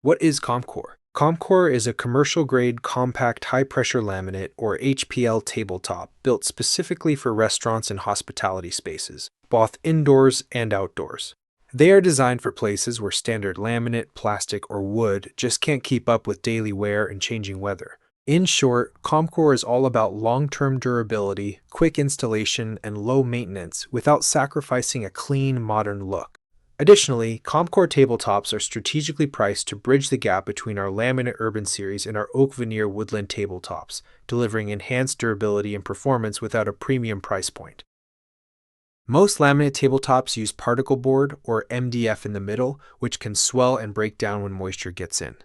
What is COMPCOR? COMPCOR is a commercial-grade compact high-pressure laminate, or HPL tabletop, built specifically for restaurants and hospitality spaces, both indoors and outdoors. They are designed for places where standard laminate, plastic, or wood just can't keep up with daily wear and changing weather. In short, COMPCOR is all about long-term durability, quick installation, and low maintenance without sacrificing a clean, modern look. Additionally, COMPCOR tabletops are strategically priced to bridge the gap between our laminate urban series and our oak veneer woodland tabletops, delivering enhanced durability and performance without a premium price point. Most laminate tabletops use particle board, or MDF, in the middle, which can swell and break down when moisture gets in.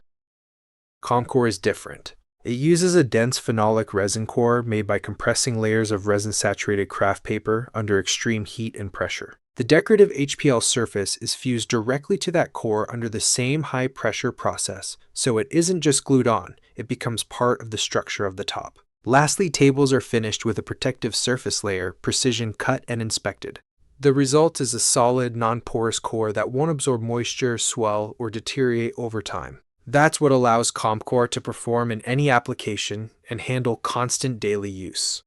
COMPCOR is different. It uses a dense phenolic resin core made by compressing layers of resin-saturated craft paper under extreme heat and pressure. The decorative HPL surface is fused directly to that core under the same high-pressure process, so it isn't just glued on, it becomes part of the structure of the top. Lastly, tables are finished with a protective surface layer, precision cut and inspected. The result is a solid, non-porous core that won't absorb moisture, swell, or deteriorate over time. That's what allows COMPCOR to perform in any application and handle constant daily use.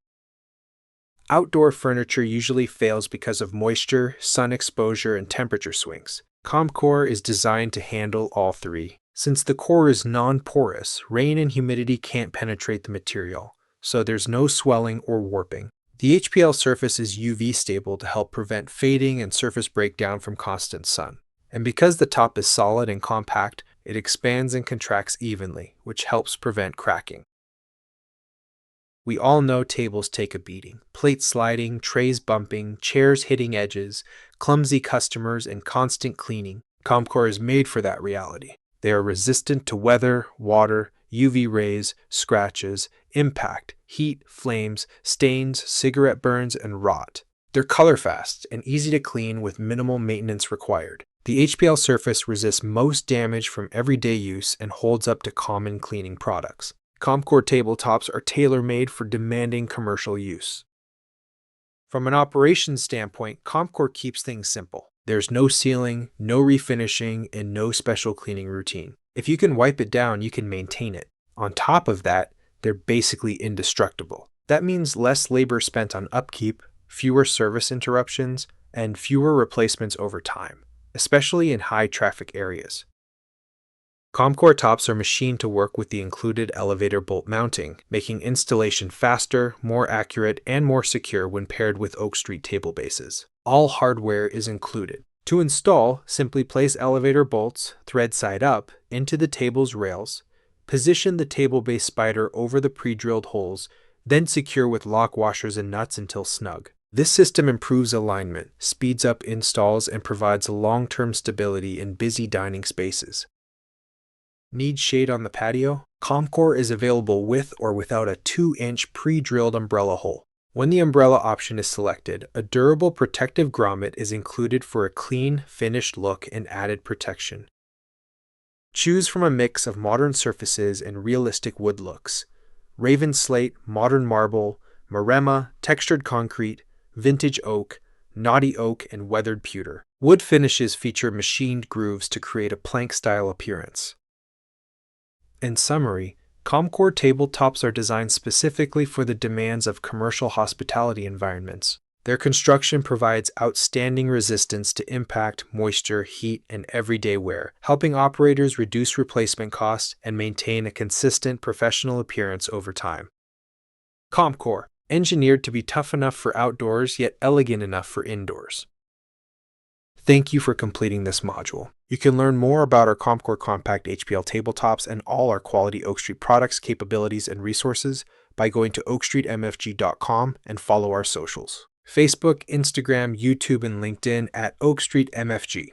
Outdoor furniture usually fails because of moisture, sun exposure, and temperature swings. COMPCOR is designed to handle all three. Since the core is non-porous, rain and humidity can't penetrate the material, so there's no swelling or warping. The HPL surface is UV stable to help prevent fading and surface breakdown from constant sun. And because the top is solid and compact, it expands and contracts evenly, which helps prevent cracking. We all know tables take a beating. Plates sliding, trays bumping, chairs hitting edges, clumsy customers, and constant cleaning. COMPCOR is made for that reality. They are resistant to weather, water, UV rays, scratches, impact, heat, flames, stains, cigarette burns, and rot. They're color fast and easy to clean with minimal maintenance required. The HPL surface resists most damage from everyday use and holds up to common cleaning products. COMPCOR tabletops are tailor-made for demanding commercial use. From an operations standpoint, COMPCOR keeps things simple. There's no sealing, no refinishing, and no special cleaning routine. If you can wipe it down, you can maintain it. On top of that, they're basically indestructible. That means less labor spent on upkeep, fewer service interruptions, and fewer replacements over time, especially in high-traffic areas. COMPCOR tops are machined to work with the included elevator bolt mounting, making installation faster, more accurate, and more secure when paired with Oak Street table bases. All hardware is included. To install, simply place elevator bolts, thread side up, into the table's rails, position the table base spider over the pre-drilled holes, then secure with lock washers and nuts until snug. This system improves alignment, speeds up installs, and provides long-term stability in busy dining spaces. Need shade on the patio? COMPCOR is available with or without a 2-inch pre-drilled umbrella hole. When the umbrella option is selected, a durable protective grommet is included for a clean, finished look and added protection. Choose from a mix of modern surfaces and realistic wood looks. Raven Slate, modern marble, Maremma, textured concrete, vintage oak, Knotty Oak, and weathered pewter. Wood finishes feature machined grooves to create a plank-style appearance. In summary, COMPCOR tabletops are designed specifically for the demands of commercial hospitality environments. Their construction provides outstanding resistance to impact, moisture, heat, and everyday wear, helping operators reduce replacement costs and maintain a consistent professional appearance over time. COMPCOR, engineered to be tough enough for outdoors yet elegant enough for indoors. Thank you for completing this module. You can learn more about our COMPCOR Compact HPL tabletops and all our quality Oak Street products, capabilities, and resources by going to oakstreetmfg.com and follow our socials. Facebook, Instagram, YouTube, and LinkedIn at Oak Street MFG.